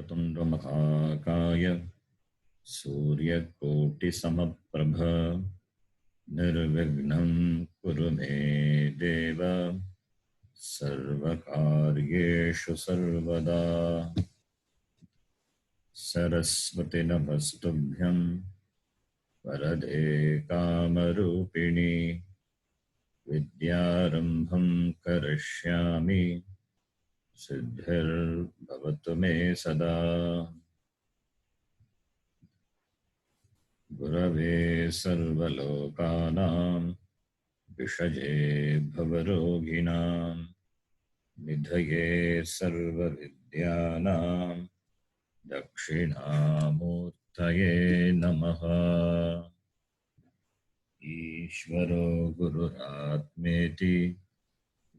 वक्रतुण्डमहाकाय सूर्यकोटिसमप्रभ निर्विघ्नं कुरु मे देव सर्वकार्येषु सर्वदा। सरस्वती नमस्तुभ्यं वरदे कामरूपिणि विद्यारम्भं करिष्यामि सिद्धिर्भवतु मे सदा। गुरवे सर्वलोकानां विषये भवरोगिणां निधये सर्वविद्यानां दक्षिणामूर्तये नमः। ईश्वरो गुरुरात्मेति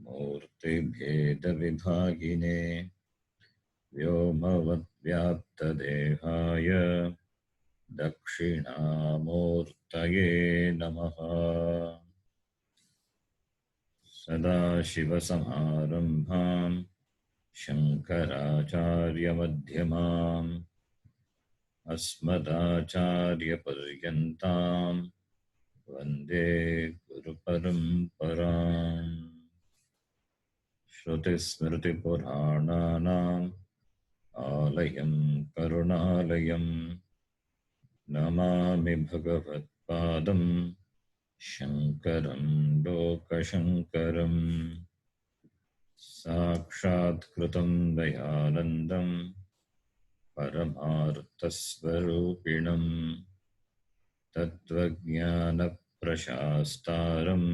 मूर्तिभेदविभागिने व्योमवद्व्याप्तदेहाय दक्षिणामूर्तये नमः। सदाशिवसमारम्भां शङ्कराचार्यमध्यमाम् अस्मदाचार्यपर्यन्तां वन्दे गुरुपरम्पराम्। श्रुतिस्मृतिपुराणानाम् आलयं करुणालयं नमामि भगवत्पादं शङ्करं लोकशङ्करम्। साक्षात्कृतं दयानन्दं परमार्थस्वरूपिणं तत्त्वज्ञानप्रशास्तारं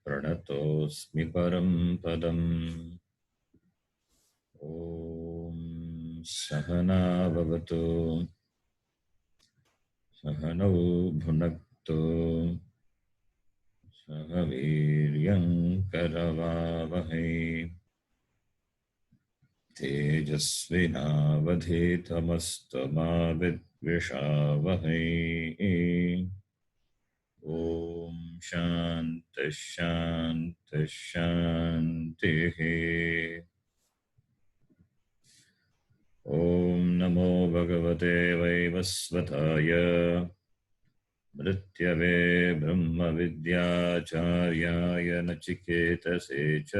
प्रणतोऽस्मि परं पदम्। ॐ सहना भवतु सहनौ भुनक्तु सह वीर्यं करवावहै तेजस्विनावधीतमस्तु मा विद्विषावहै। ॐ शान्तिः शान्तिः शान्तिः। ॐ नमो भगवते वैवस्वताय मृत्यवे ब्रह्मविद्याचार्याय नचिकेतसे च।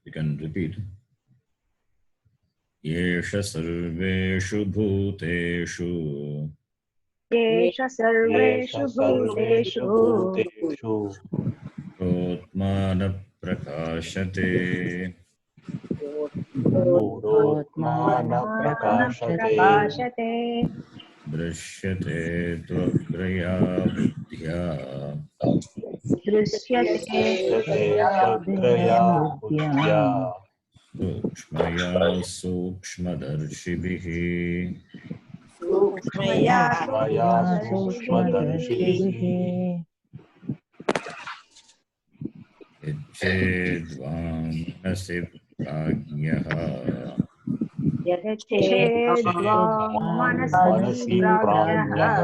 You can repeat. येष सर्वेषु भूतेषु येष सर्वेषु भूतेषु भूतोत्मानः प्रकाशते प्रकाशते दृश्यते त्वग्रया बुद्ध्या दृश्यते सूक्ष्मया सूक्ष्मदर्शिभिः सूक्ष्मया सूक्ष्मदर्शिभिः यच्चेद्वां मनसि प्राज्ञः मनसि प्राज्ञः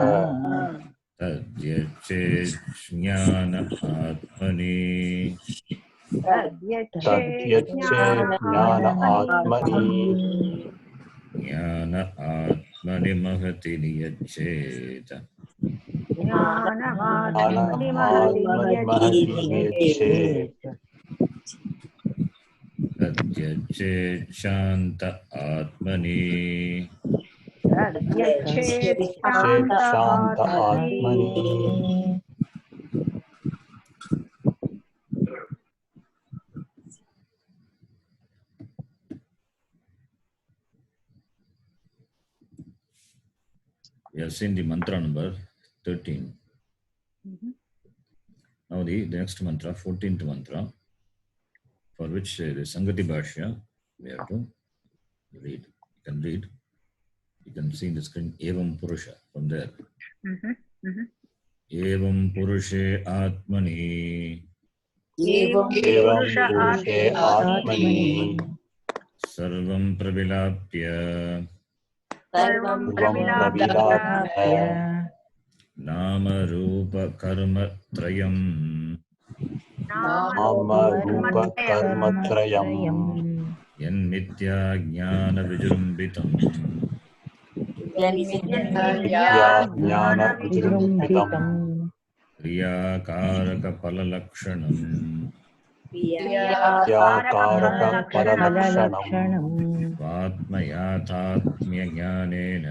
तद्यच्चेज्ञान आत्मनि ज्ञान आत्मनि महति नियच्छेत् तद्यच्चेत् शान्त आत्मनि We have seen the mantra number 13. Now the next mantra, 14th mantra, for which the Sangati Bhashya we have to read. You can read. You can see in the screen Evam Purusha from there. Evam Purushe Atmani Evam Purushe Atmani सर्वं प्रविलाप्य सर्वं प्रविलाप्य प्रविलाप्य नामरूपकर्मत्रयम् नामरूपकर्मत्रयम् यन्मिथ्या ज्ञानविजृम्भितम् विजृम्भितम् क्रियाकारकफललक्षणम् फललक्षणम् स्वात्मयाथात्म्यज्ञानेन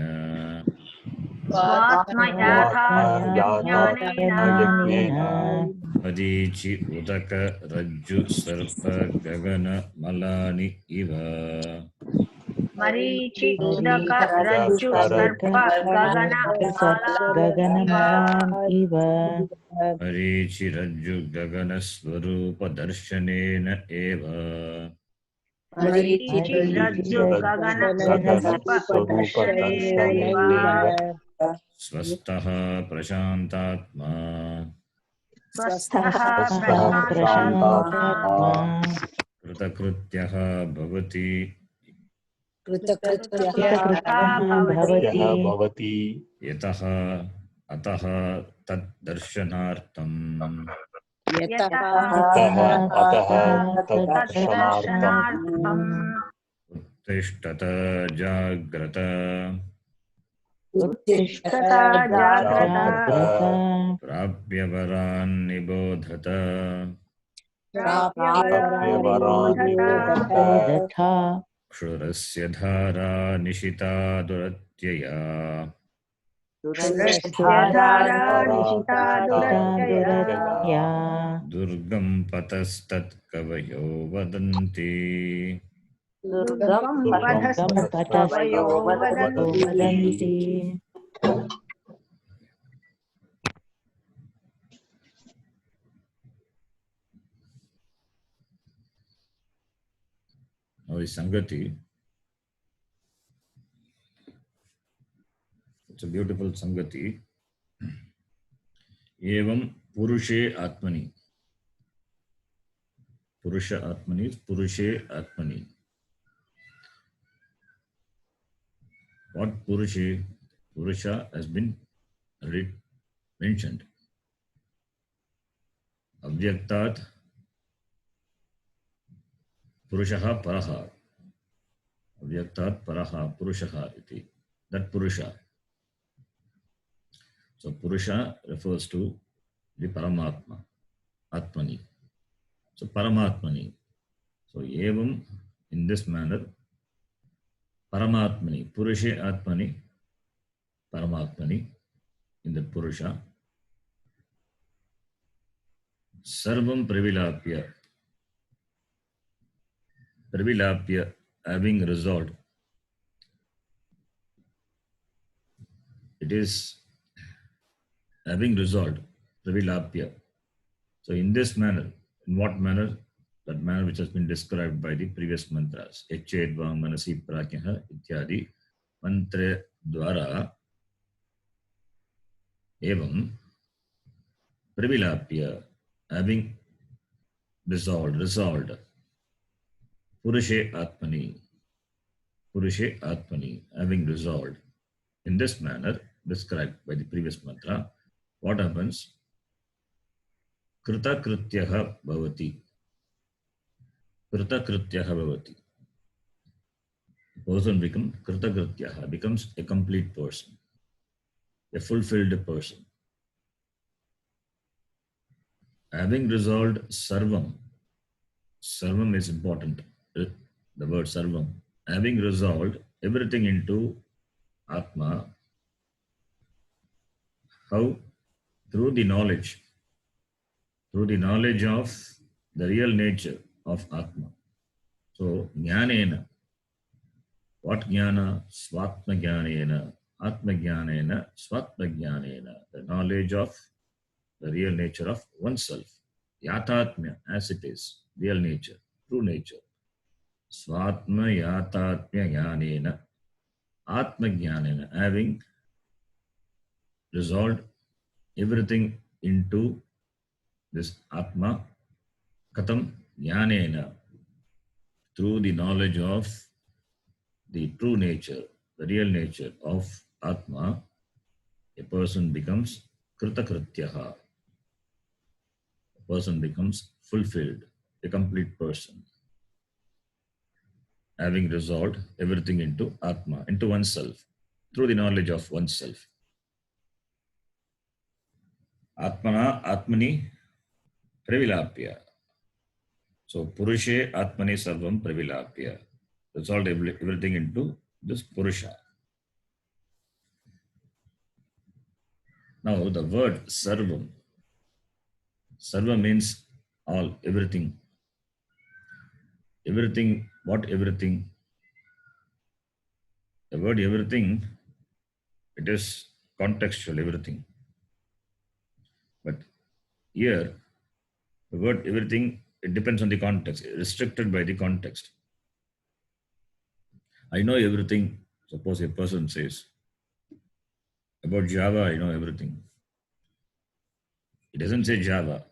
स्वात्मयाथात्म्यज्ञानेन मरीचि उदक रज्जु सर्प गगन मलानि इव मरीचि उदक रज्जु सर्प गगन गगनमलान् इव मरीचि रज्जु गगन स्वरूप दर्शनेन एव मरीचि रज्जु गगन स्वरूप दर्शनेनैव स्वस्थः प्रशान्तात्मा स्वस्थः प्रशान्तात्मा कृतकृत्यः भवति भवति यतः अतः तद्दर्शनार्थम् तद्दर्शनार्थम् उत्तिष्ठत जाग्रत उत्तिष्ठत जाग्रत प्राप्य वरान् निबोधत क्षुरस्य धारा निशिता दुरत्यया दुर्गं पतस्तत्कवयो वदन्ति दुर्गं पथस्तत्कवयो वदन्ति Now is Sangati. It's a beautiful Sangati. Evam Purushe Atmani. Purusha Atmani is Purushe Atmani. What Purushe? Purusha has been mentioned. Avyaktat Purushaha Paraha. Avyaktat Paraha Purushaha iti. That Purusha. So Purusha refers to the Paramatma, Atmani. So Paramatmani. So Evam in this manner, Paramatmani, Purushe Atmani, Paramatmani, in the Purusha. Sarvam Pravilapya. Pravilapya, having resolved. It is having resolved, Pravilapya. So in this manner, in what manner? That manner which has been described by the previous mantras. Echedva manasi prakyaha ityadi mantra dwara evam Pravilapya, having resolved. Purushe Atmani, having resolved. In this manner, described by the previous mantra, what happens? Krita Krityaha Bhavati. Krita Krityaha Bhavati. The person becomes a complete person, a fulfilled person. Having resolved Sarvam. Sarvam is important. The word Sarvam. Having resolved everything into Atma. How? Through the knowledge of the real nature of Atma. So, Jnanena. What Jnana? Swatma Jnanena. Atma Jnanena. Swatma Jnanena. The knowledge of the real nature of oneself. Yatatmya, as it is. Real nature. True nature. Swatma Yatatmya Jnanena. Atma Jnanena. Having resolved everything into this Atma, Katam Jnanena, through the knowledge of the true nature, the real nature of Atma, a person becomes kritakrityaha. A person becomes fulfilled, a complete person, having resolved everything into Atma, into oneself, through the knowledge of oneself. Atmana Atmani Pravilapya. So Purushe Atmani Sarvam Pravilapya. Resolved everything into this Purusha. Now the word Sarvam. Sarva means all, everything. Everything, what everything? The word everything, it is contextual, everything. But here, the word everything, it depends on the context, restricted by the context. I know everything. Suppose a person says, about Java, I know everything. It doesn't say Java,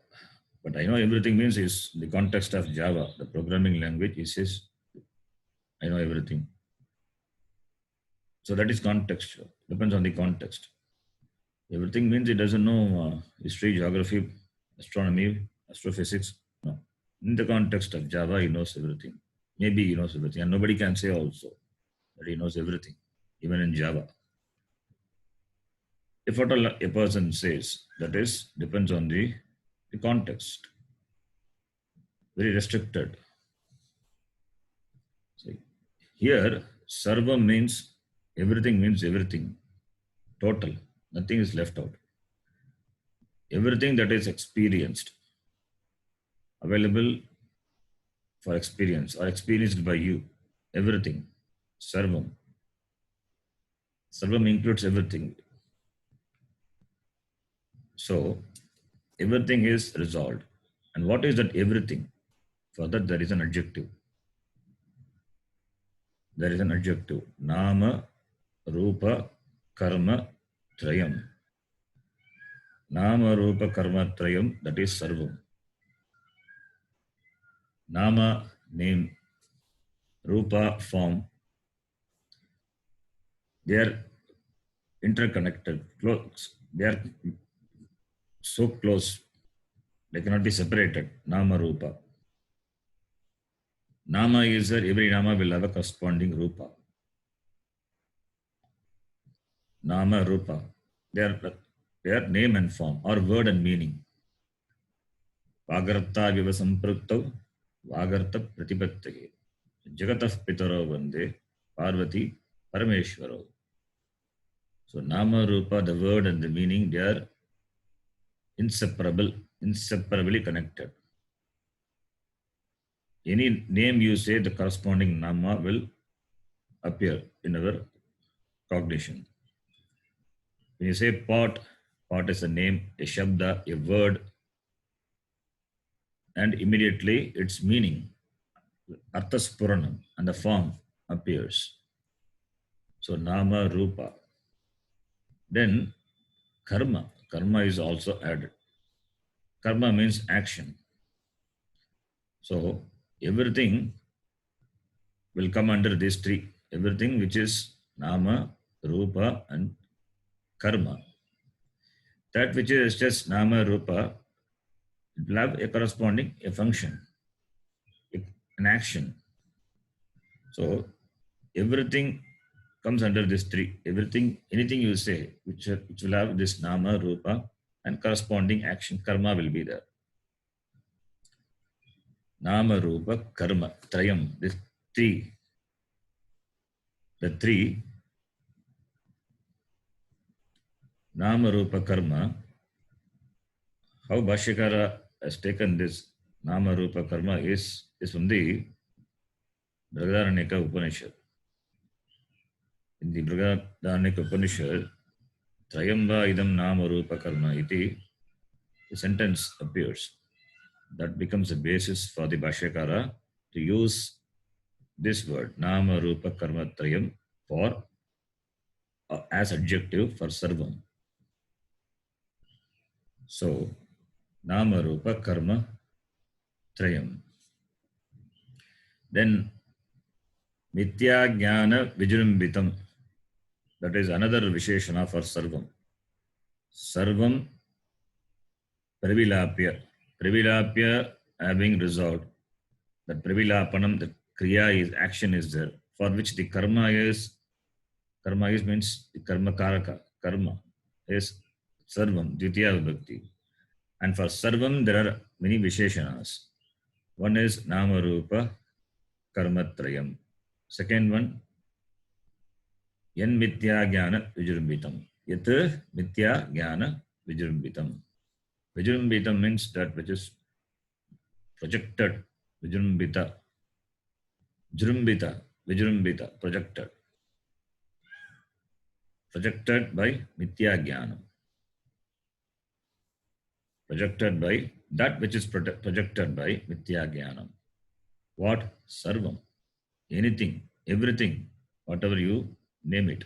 but I know everything means is the context of Java, the programming language. He says, I know everything. So that is contextual, depends on the context. Everything means he doesn't know history, geography, astronomy, astrophysics. No. In the context of Java, he knows everything. Maybe he knows everything. And nobody can say also that he knows everything, even in Java. If what a person says, that is, depends on the context. Very restricted. So here, sarva means everything, total. Nothing is left out. Everything that is experienced, available for experience or experienced by you, everything, sarvam. Sarvam includes everything. So, everything is resolved. And what is that everything? For that, there is an adjective. There is an adjective. Nama, Rupa, Karma, Trayam. Nama, Rupa, Karma, Trayam, that is sarvam. Nama, name, Rupa, form. They are interconnected, close. They are so close. They cannot be separated. Nama, Rupa. Nama is that every Nama will have a corresponding Rupa. Nama, Rupa. They are name and form, or word and meaning. Vagartha viva sampruktav, Vagartha pratipattake. Jagatah pitaro vande, Parvati Parameshwaro. So Nama, Rupa, the word and the meaning, they are inseparably connected. Any name you say, the corresponding Nama will appear in our cognition. When you say pot, pot is a name, a shabda, a word, and immediately its meaning, arthaspuranam, and the form appears. So Nama, Rupa. Then karma. Karma is also added. Karma means action. So everything will come under these three. Everything which is Nama, Rupa, and Karma. That which is just Nama, Rupa, it will have a corresponding a function, an action. So everything comes under this three. Everything, anything you say, which will have this Nama, Rupa, and corresponding action, Karma will be there. Nama, Rupa, Karma, Trayam, this three. The three, Nama, Rupa, Karma, how Bhashyakara has taken this Nama, Rupa, Karma is from the Brihadaranyaka Upanishad. In the Brihadaranyaka Upanishad, Trayamba idam Nama, Rupa, Karma iti, the sentence appears. That becomes a basis for the Bhashyakara to use this word, Nama, Rupa, Karma, Trayam, for as adjective for Sarvam. So, Nama, Rupa, Karma, Trayam. Then, Mithya Jnana Vijrumbitam. That is another Visheshana for Sarvam. Sarvam Pravilapya. Pravilapya having resolved. That Pravilapanam, the Kriya is action is there, for which the karma is means the karma karaka. Karma is Sarvam, Dvitiya Vibhakti. And for Sarvam, there are many Visheshanas. One is Nama Rupa Karmatrayam. Second one, Yan Mithya Jnana Vijrumbitam. Yat Mithya Jnana Vijrumbitam. Vijrumbitam means that which is projected. Vijrumbita. Jrumbita. Vijrumbita. Projected. Projected by Mithya Jnana. Projected by that which is projected by Mithya Jnana. What? Sarvam. Anything, everything, whatever you name it,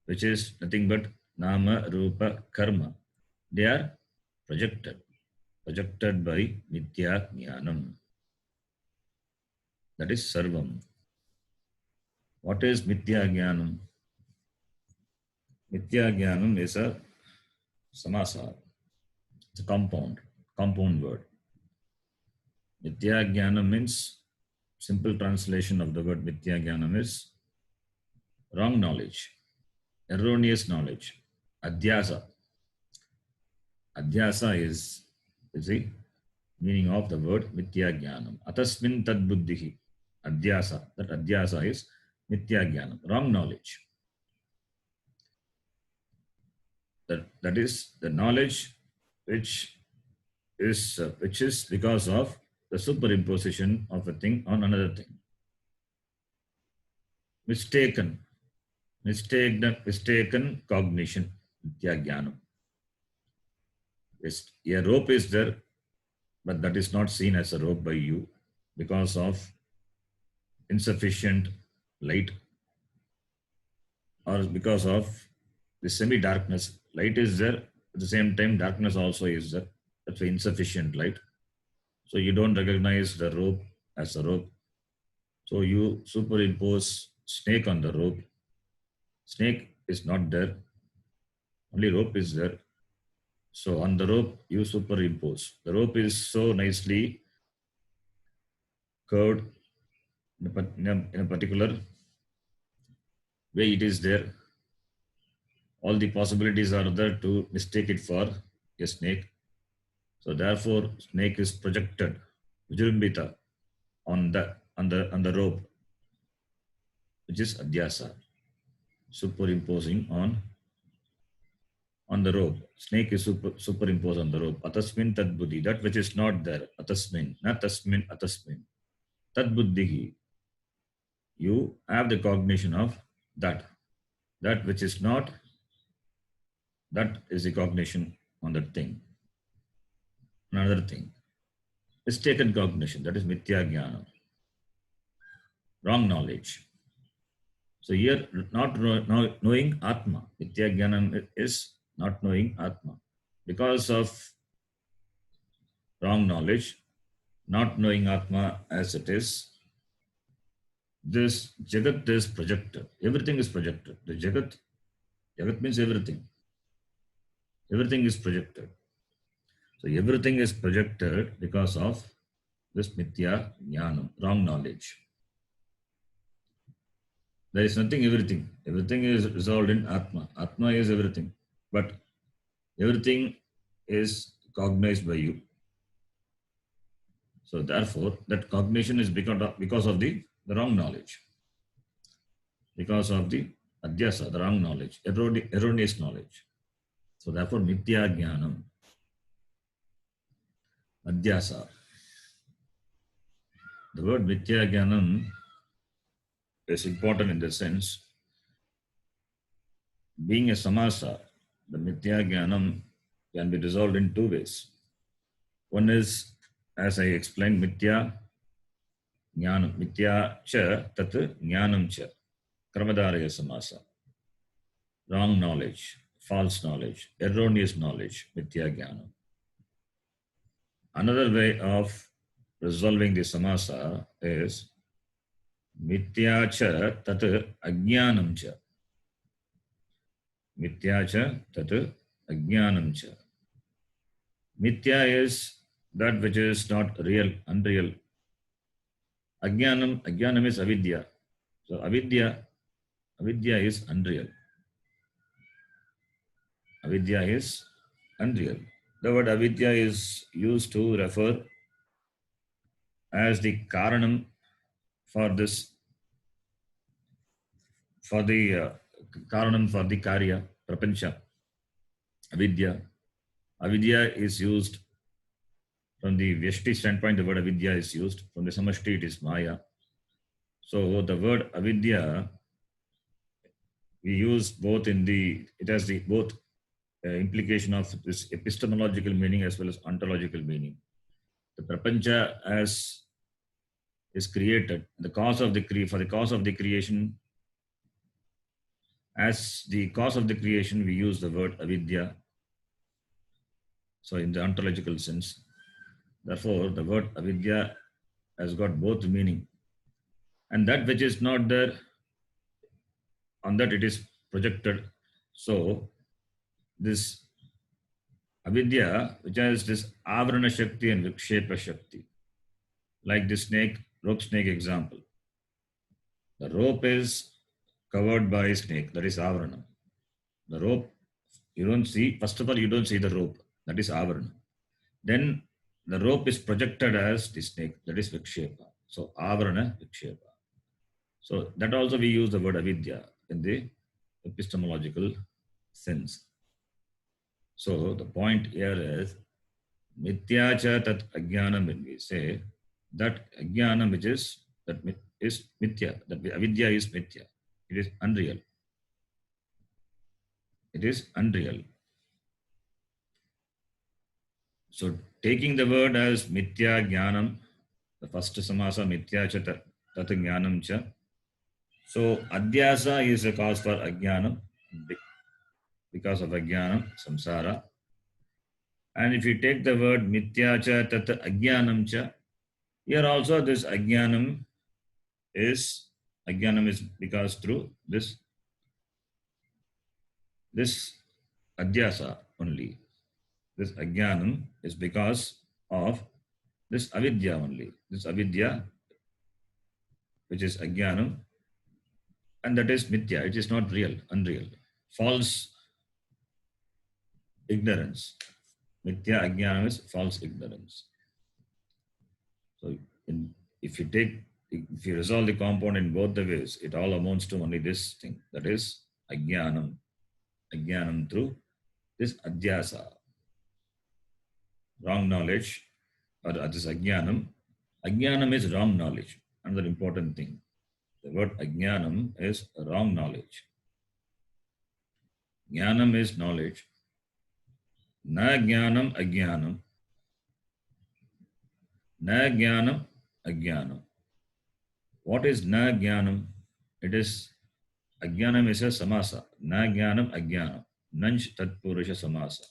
which is nothing but Nama, Rupa, Karma. They are projected by Mithya Jnanam. That is Sarvam. What is Mithya Jnanam? Mithya Jnanam is a samasa. It's a compound word. Mithya Jnanam means, simple translation of the word Mithya Jnanam is wrong knowledge, erroneous knowledge, adhyasa. Adhyasa is the meaning of the word Mithya Jnanam. Atasmin tad buddhihi. Adhyasa. That adhyasa is Mithya Jnanam, wrong knowledge. That is the knowledge which is because of the superimposition of a thing on another thing. Mistaken cognition, Mithya Jnanam. A rope is there, but that is not seen as a rope by you because of insufficient light, or because of the semi-darkness. Light is there, at the same time darkness also is there. That's why insufficient light. So you don't recognize the rope as a rope. So you superimpose snake on the rope. Snake is not there, only rope is there. So on the rope you superimpose. The rope is so nicely curved in a particular way it is there. All the possibilities are there to mistake it for a snake. So therefore, snake is projected, Vijrumbita, on the rope, which is adhyasa, superimposing on the rope. Snake is superimposed on the rope. Atasmin tad buddhi, that which is not there. Atasmin, not tasmin, atasmin. Tad buddhihi. You have the cognition of that. That which is not, that is the cognition on that thing. Another thing. Mistaken cognition, that is Mithya Jnana. Wrong knowledge. So here, not knowing Atma. Mithya Jnana is not knowing Atma. Because of wrong knowledge, not knowing Atma as it is, this Jagat is projected. Everything is projected. The Jagat means everything. Everything is projected. So everything is projected because of this Mithya Jnanam, wrong knowledge. There is nothing, everything. Everything is resolved in Atma. Atma is everything. But everything is cognized by you. So therefore, that cognition is because of the wrong knowledge. Because of the adhyasa, the wrong knowledge, erroneous knowledge. So therefore, Mithya Jnanam, adhyasa. The word Mithya Jnanam is important in the sense, being a samasa, the Mithya Jnanam can be resolved in two ways. One is, as I explained, Mithya Jnanam, Mithya cha tat Jnanam cha, Kramadharaya samasa. Wrong knowledge, false knowledge, erroneous knowledge, Mithya Jnanam. Another way of resolving the samasa is Mithya cha tat ajnanam cha. Mithya cha tat ajnanam cha. Mithya is that which is not real, unreal. Ajnanam is avidya. So avidya is unreal. Avidya is unreal. The word avidya is used to refer as the karanam for this, for the karanam for the karya, prapancha. Avidya. Avidya is used from the Vyashti standpoint, the word avidya is used. From the Samashti, it is maya. So the word avidya, we use both in the, it has the both implication of this epistemological meaning as well as ontological meaning. The prapancha as is created, the cause of the for the cause of the creation, as the cause of the creation, we use the word avidya. So in the ontological sense, therefore, the word avidya has got both meaning. And that which is not there, on that it is projected. So this avidya, which has this avarana shakti and vikshepa shakti, like the snake, rope snake example. The rope is covered by a snake, that is avarana. The rope, you don't see, first of all, you don't see the rope, that is avarana. Then the rope is projected as the snake, that is vikshepa. So avarana, vikshepa. So that also we use the word avidya in the epistemological sense. So the point here is mithya cha tat ajnanam, when we say that ajnanam which is mithya, that avidya is mithya. It is unreal. It is unreal. So taking the word as mithya jnanam, the first samasa mithya cha tat jnanam cha. So adhyasa is a cause for ajnanam, because of ajnanam, samsara. And if you take the word mithya cha tat ajnanam cha, here also this ajnanam is because through this adhyasa only. This ajnanam is because of this avidya only. This avidya, which is ajnanam, and that is mithya. It is not real, unreal. False ignorance. Mithya ajnanam is false ignorance. So if you resolve the compound in both the ways, it all amounts to only this thing. That is ajnanam. Ajnanam through this adhyasa. Wrong knowledge, or this ajnanam. Ajnanam is wrong knowledge. Another important thing. The word ajnanam is wrong knowledge. Jnanam is knowledge. Na jnanam ajnanam. Na jnanam ajnanam. What is na jnanam? It is, ajnanam is a samasa. Na jnanam ajnanam. Nanch tatpurusha samasa.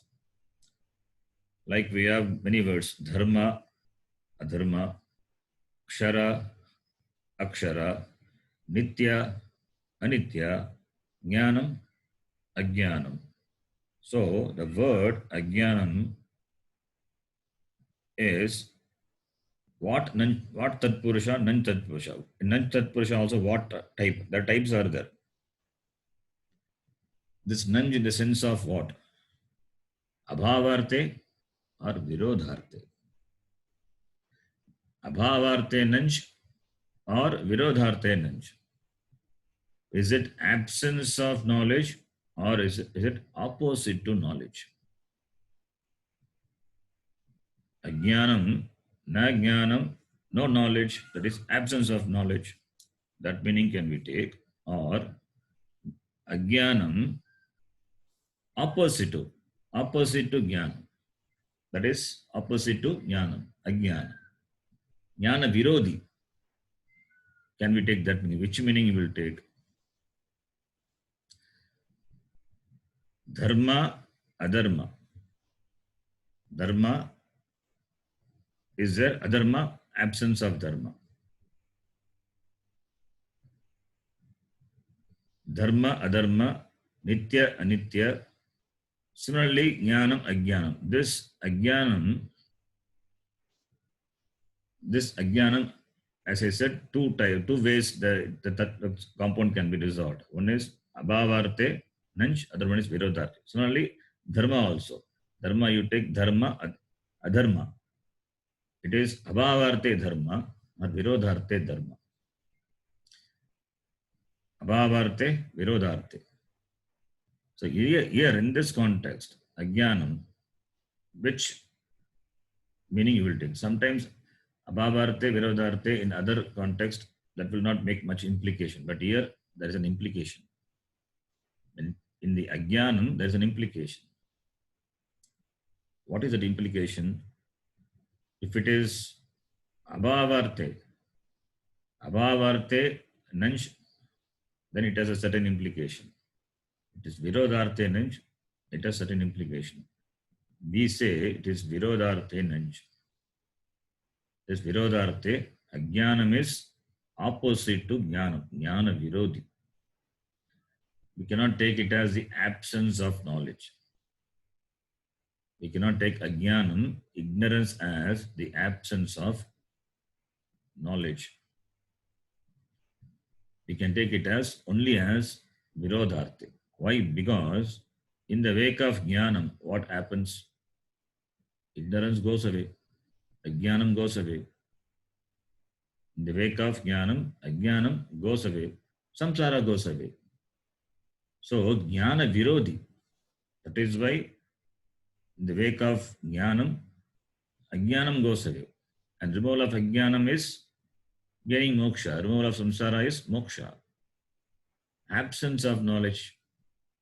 Like we have many words, dharma, adharma, kshara, akshara, nitya, anitya, jnanam, ajnanam. So the word ajnanam is what tatpurusha, nan tatpurusha. In nan tatpurusha also what type? The types are there. This nanj in the sense of what? Abhavarte or virodharte. Abhavarte nanj or virodharte nanj. Is it absence of knowledge or is it opposite to knowledge? Ajnanam, na jnanam, no knowledge, that is absence of knowledge. That meaning can we take, or ajnanam, opposite to jnanam. That is opposite to jnanam, ajnana. Jnana virodhi. Can we take that meaning? Which meaning you will take? Dharma, adharma. Dharma is there, adharma, absence of dharma. dharma, adharma, nitya, anitya. Similarly, jnanam, ajnanam. This ajnanam, as I said, two ways the compound can be resolved. One is abhavarte, nanch, other one is virodharte. Similarly, dharma also. Dharma, you take dharma, adharma. It is abhavarte dharma, not virodharte dharma. Abhavarte, virodharte. So here in this context, ajnanam, which meaning you will take. Sometimes abhavarte, virodharte in other context, that will not make much implication. But here there is an implication. In the ajnanam, there is an implication. What is that implication? If it is abhavarte, nanch, then it has a certain implication. It is virodharte nanch, it has certain implication. We say it is virodharte nanch. This virodharte, ajnanam is opposite to jnanam, jnana virodhi. We cannot take it as the absence of knowledge. We cannot take ajnanam, ignorance, as the absence of knowledge. We can take it as only as virodharte. Why? Because in the wake of jnanam, what happens? Ignorance goes away. Ajnanam goes away. In the wake of jnanam, ajnanam goes away. Samsara goes away. So, jnana virodhi. That is why in the wake of jnanam, ajnanam goes away. And removal of ajnanam is gaining moksha. Removal of samsara is moksha. Absence of knowledge.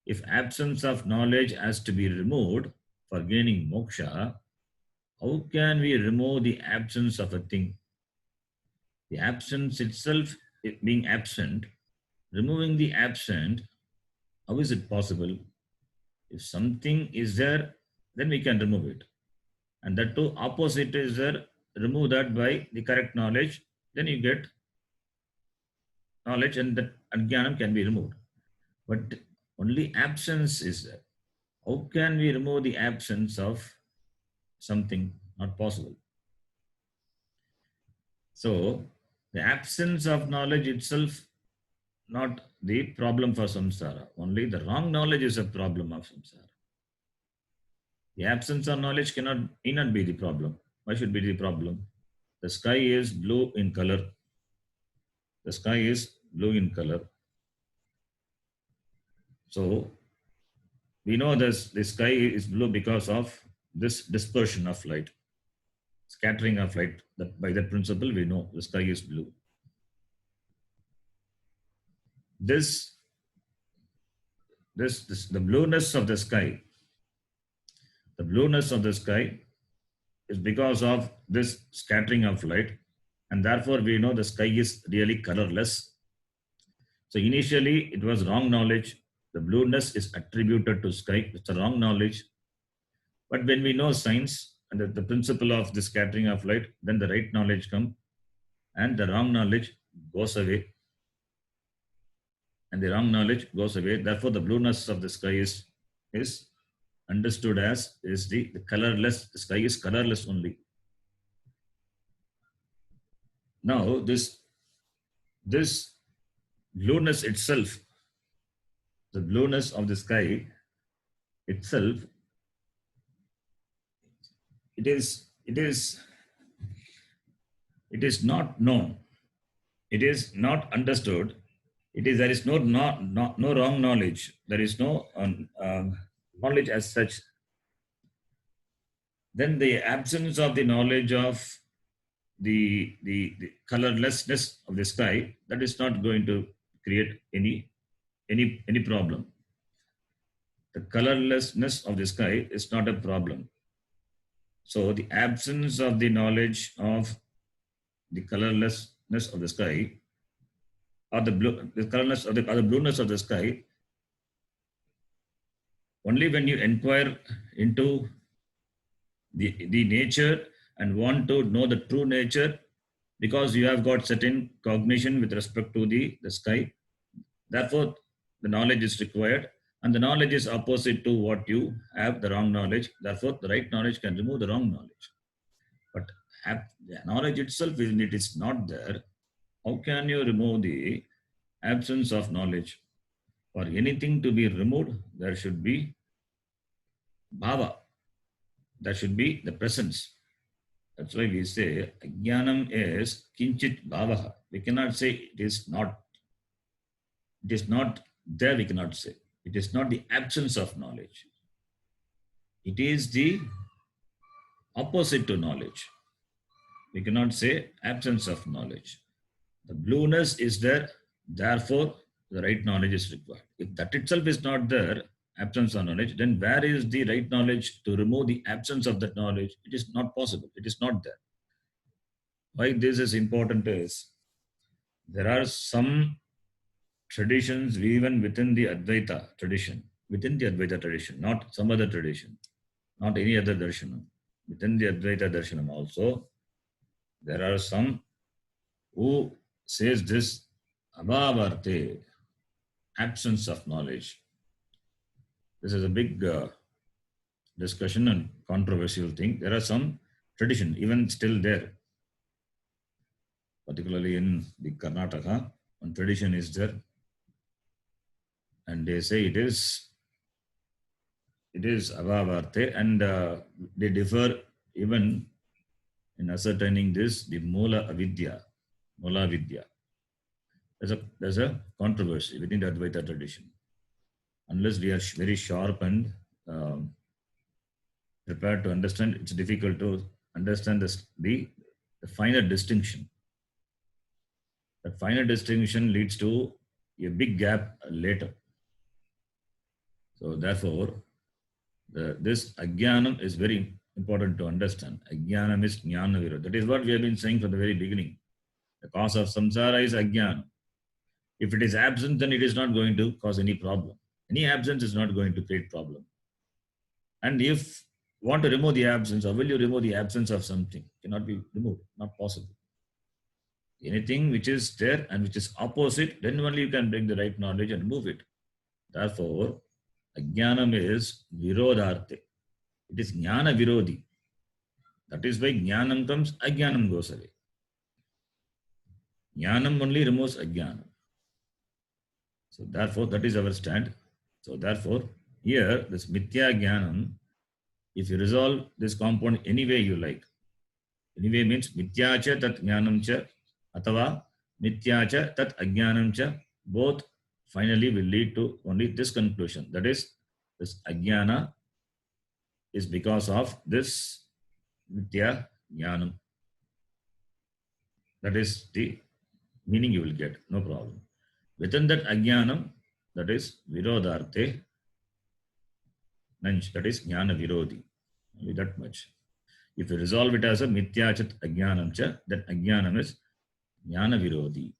If absence of knowledge has to be removed for gaining moksha, how can we remove the absence of a thing? The absence itself being absent, removing the absent, how is it possible? If something is there, then we can remove it. And that too, opposite is there, remove that by the correct knowledge, then you get knowledge and that ajnanam can be removed. But only absence is there. How can we remove the absence of something? Not possible. So, the absence of knowledge itself, not the problem for samsara. Only the wrong knowledge is a problem of samsara. The absence of knowledge may not be the problem. Why should be the problem? The sky is blue in color. The sky is blue in color. So, we know this, the sky is blue because of this dispersion of light, scattering of light. That by that principle, we know the sky is blue. The blueness of the sky, is because of this scattering of light, and therefore we know the sky is really colorless. So initially it was wrong knowledge. The blueness is attributed to sky. It's a wrong knowledge. But when we know science and the principle of the scattering of light, then the right knowledge comes and the wrong knowledge goes away. And the wrong knowledge goes away. Therefore, the blueness of the sky is understood as is the colorless. The sky is colorless only. Now, this blueness itself, the blueness of the sky itself, it is not known. It is not understood. There is no wrong knowledge. There is no knowledge as such. Then the absence of the knowledge of the colorlessness of the sky, that is not going to create any problem. The colorlessness of the sky is not a problem. So the absence of the knowledge of the colorlessness of the sky, or the blueness of the sky, only when you inquire into the nature and want to know the true nature, because you have got certain cognition with respect to the sky. Therefore, the knowledge is required, and the knowledge is opposite to what you have, the wrong knowledge. Therefore, the right knowledge can remove the wrong knowledge. But the knowledge itself, when it is not there, how can you remove the absence of knowledge? For anything to be removed, there should be bhava. There should be the presence. That's why we say ajnanam is kinchit bhavaha. We cannot say it is not there, we cannot say. It is not the absence of knowledge. It is the opposite to knowledge. We cannot say absence of knowledge. The blueness is there, therefore the right knowledge is required. If that itself is not there, absence of knowledge, then where is the right knowledge to remove the absence of that knowledge? It is not possible. It is not there. Why this is important is there are some traditions even within the Advaita tradition, not some other tradition, not any other darshanam. Within the Advaita darshanam also, there are some who says this abhavarte, absence of knowledge. This is a big discussion and controversial thing. There are some tradition, even still there, particularly in the Karnataka, one tradition is there, and they say it is abhavarte, and they differ even in ascertaining this, the mula vidya. There's a controversy within the Advaita tradition. Unless we are very sharp and prepared to understand, it's difficult to understand the finer distinction. That finer distinction leads to a big gap later. So therefore, this ajnanam is very important to understand. Ajnanam is jnana virodha. That is what we have been saying from the very beginning. The cause of samsara is ajnana. If it is absent, then it is not going to cause any problem. Any absence is not going to create problem. And if you want to remove the absence, or will you remove the absence of something? It cannot be removed, not possible. Anything which is there and which is opposite, then only you can bring the right knowledge and remove it. Therefore, ajnanam is virodharte. It is jnana virodhi. That is why jnanam comes, ajnanam goes away. Jnanam only removes ajnanam. So therefore, that is our stand. So therefore, here, this mithya jnanam, if you resolve this compound any way you like, anyway means mithya cha tat jnanam cha, atava mithya cha tat ajnanam cha, both finally will lead to only this conclusion. That is, this ajnana is because of this mithya jnanam. That is the meaning you will get, no problem. Within that ajnanam, that is virodharte, that is jnana virodhi. Only that much. If you resolve it as a mithyachat ajnanam cha, that ajnanam is jnana virodhi,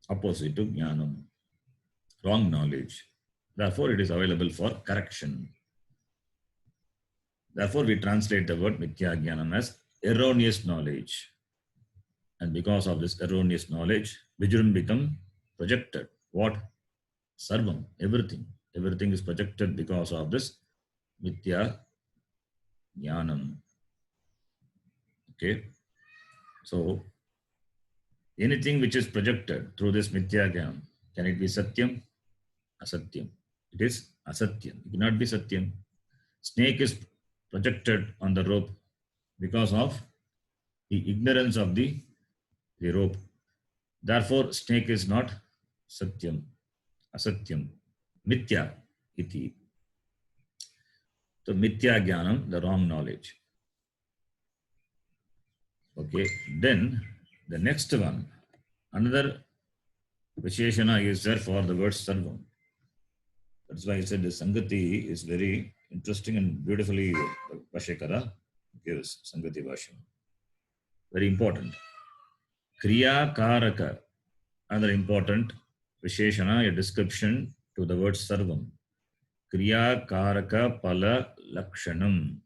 opposite to jnanam, wrong knowledge. Therefore, it is available for correction. Therefore, we translate the word mithya jnanam as erroneous knowledge. And because of this erroneous knowledge, Vijrum become projected. What? Sarvam, everything. Everything is projected because of this mithya jnanam. Okay. So, anything which is projected through this mithya jnanam, can it be satyam? Asatyam. It is asatyam. It cannot be satyam. Snake is projected on the rope because of the ignorance of the rope. Therefore, snake is not satyam, asatyam, mithya iti. So, mithya jnanam, the wrong knowledge. Okay, then the next one, another visheshana is there for the word sarvam. That's why I said the Sangati is very interesting and beautifully Vashekara gives Sangati Bhasham. Very important. Kriya Karaka, another important Visheshana, a description to the word Sarvam. Kriya Karaka Pala Lakshanam.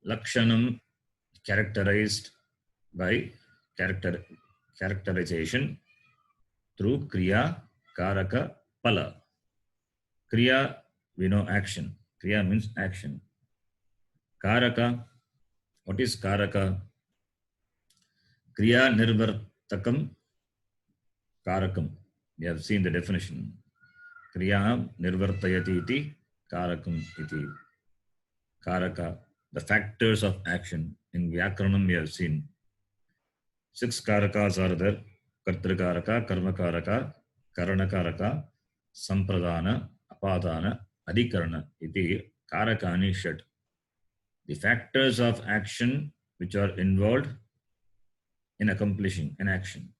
Lakshanam characterized by characterization through Kriya Karaka, Pala. Kriya, we know action. Kriya means action. Karaka, what is Karaka? Kriya Nirvartakam Karakam. We have seen the definition. Kriya Nirvartayati iti Karakam iti. Karaka, the factors of action. In Vyakaranam we have seen 6 Karakas are there. Kartrakaraka, Karmakaraka, Karanakaraka, Sampradana, Apadana, Adhikarana iti Karakani Shat. The factors of action which are involved in accomplishing an action.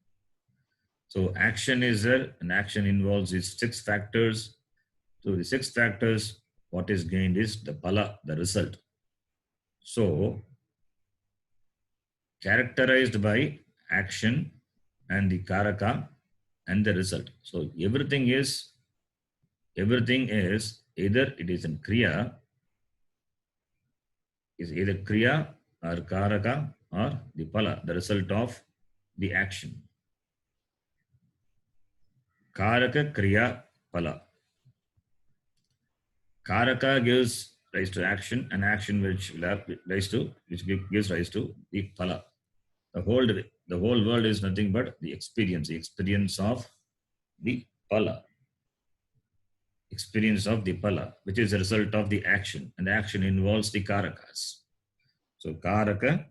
So action is there, and action involves these 6 factors. So the 6 factors, what is gained is the pala, the result. So characterized by action and the karaka and the result. So everything is either it is in kriya, is either kriya or karaka or the pala, the result of the action. Karaka, kriya, pala. Karaka gives rise to action, and action which gives rise to the pala. The whole world is nothing but the experience of the pala. Experience of the pala, which is a result of the action, and the action involves the karakas. So karaka,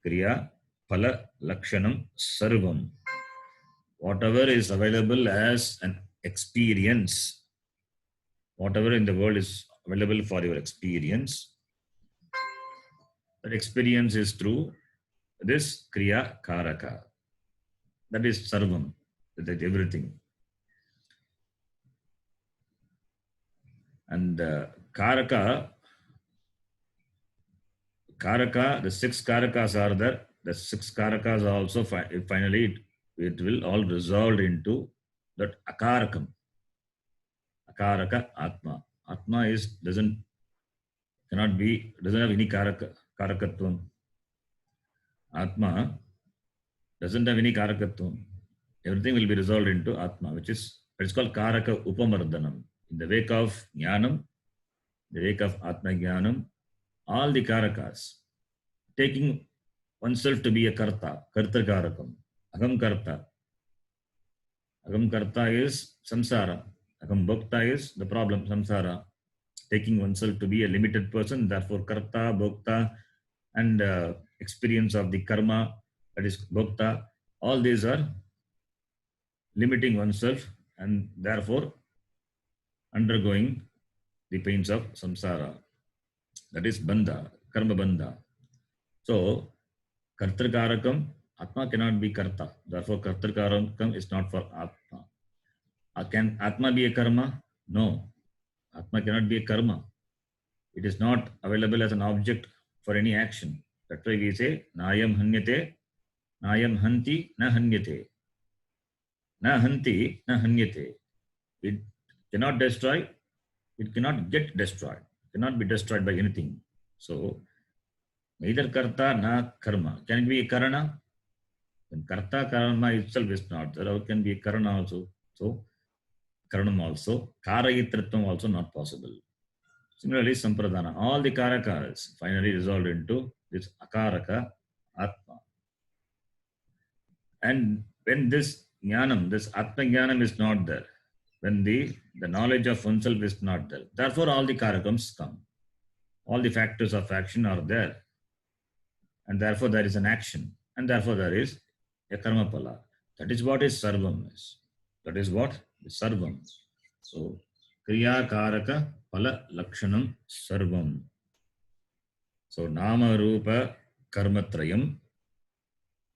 kriya, pala, lakshanam, sarvam. Whatever is available as an experience, whatever in the world is available for your experience, that experience is through this kriya karaka. That is sarvam, that everything. And karaka, the 6 karakas are there. The 6 karakas also finally it will all resolve into that akarakam. Akaraka atma. Atma doesn't have any karakatvam. Atma doesn't have any karakatvam. Everything will be resolved into atma, it's called karaka upamardhanam. In the wake of jnanam, the wake of atma jnanam, all the karakas, taking oneself to be a karta karakam, agam karta. Agam karta is samsara. Agam bhokta is the problem, samsara. Taking oneself to be a limited person, therefore karta, bhokta, and experience of the karma, that is bhokta, all these are limiting oneself and therefore undergoing the pains of samsara. That is bandha, karma bandha. So, kartrikarakam, atma cannot be karta. Therefore, kartrikarakam is not for atma. Can atma be a karma? No. Atma cannot be a karma. It is not available as an object for any action. That's why we say, nayam hanyate, nayam hanti, na hanyate. Na hanti, na hanyate. It cannot destroy, it cannot get destroyed. It cannot be destroyed by anything. So, neither karta na karma. Can it be a karana? When karta karma itself is not there, it can be a karana also. So, karanam also, karayitritvam also not possible. Similarly, sampradana, all the karakas finally resolved into this akaraka atma. And when this jnanam, this atma jnanam is not there, when the knowledge of oneself is not there, therefore all the karakams come. All the factors of action are there. And therefore there is an action. And therefore there is a karma pala. That is what is sarvam is. That is what is sarvam. So, kriya karaka pala lakshanam sarvam. So, nama rupa karmatrayam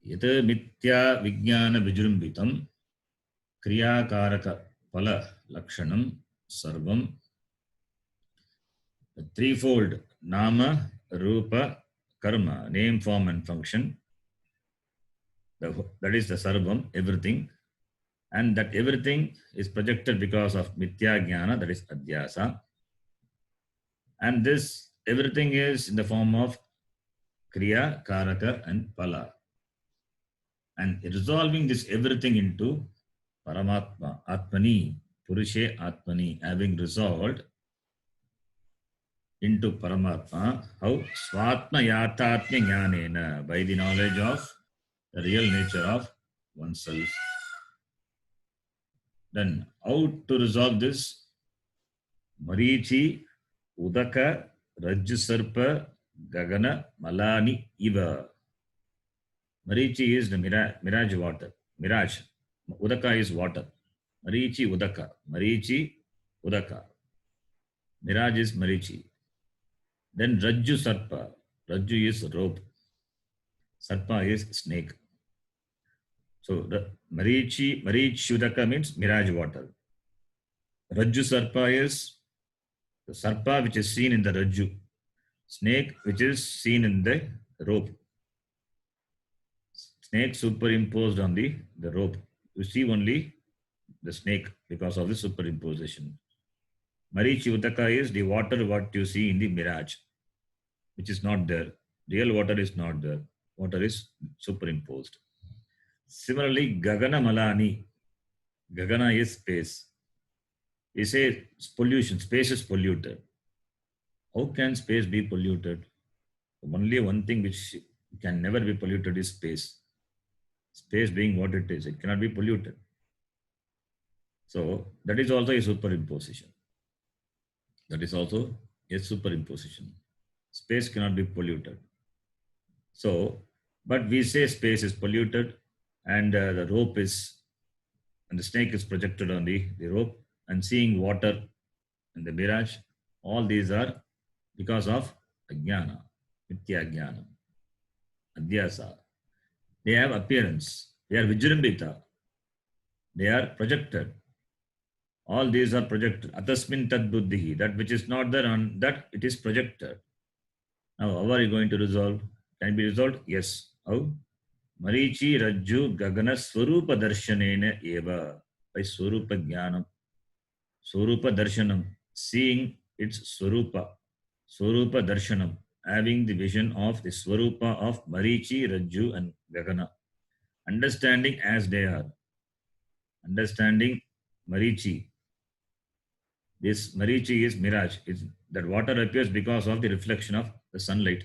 yata mithya vijnana vijrumbitam kriya karaka pala lakshanam sarvam. The threefold nama, rupa, karma, name, form and function, that is the sarvam, everything, and that everything is projected because of mithya jnana, that is adhyasa, and this everything is in the form of kriya, karaka and pala, and resolving this everything into Paramatma, Atmani, Purushe Atmani, having resolved into Paramatma, how Swatma Yatatnya Jnanena, by the knowledge of the real nature of oneself. Then, how to resolve this? Marichi, Udaka, Rajju Sarpa, Gagana, Malani, Iva. Marichi is the mirage water. Mirage. Udaka is water. Marichi, Udaka. Marichi, Udaka. Mirage is Marichi. Then Rajju Sarpa. Rajju is rope. Sarpa is snake. So the Marichi Udaka means mirage water. Rajju Sarpa is the Sarpa which is seen in the Rajju. Snake which is seen in the rope. Snake superimposed on the rope. You see only the snake because of the superimposition. Marichi Udaka is the water what you see in the mirage, which is not there. Real water is not there. Water is superimposed. Similarly, Gagana Malani. Gagana is space. We say pollution. Space is polluted. How can space be polluted? Only one thing which can never be polluted is space. Space being what it is, it cannot be polluted. So that is also a superimposition. That is also a superimposition. Space cannot be polluted. So, but we say space is polluted and the rope is, and the snake is projected on the rope and seeing water in the mirage. All these are because of ajnana, mithya jnana, adhyasa. They have appearance. They are vijrambita. They are projected. All these are projected. Atasmin tad buddhihi. That which is not there, on that it is projected. Now, how are you going to resolve? Can it be resolved? Yes. How? Marichi Rajju Gagana Swarupa Darshanena Eva. By Swarupa Jnanam. Swarupa Darshanam. Seeing its Swarupa. Swarupa Darshanam. Having the vision of the Swarupa of Marichi, Rajju and Gagana. Understanding as they are. Understanding Marichi. This Marichi is mirage. It's, that water appears because of the reflection of the sunlight.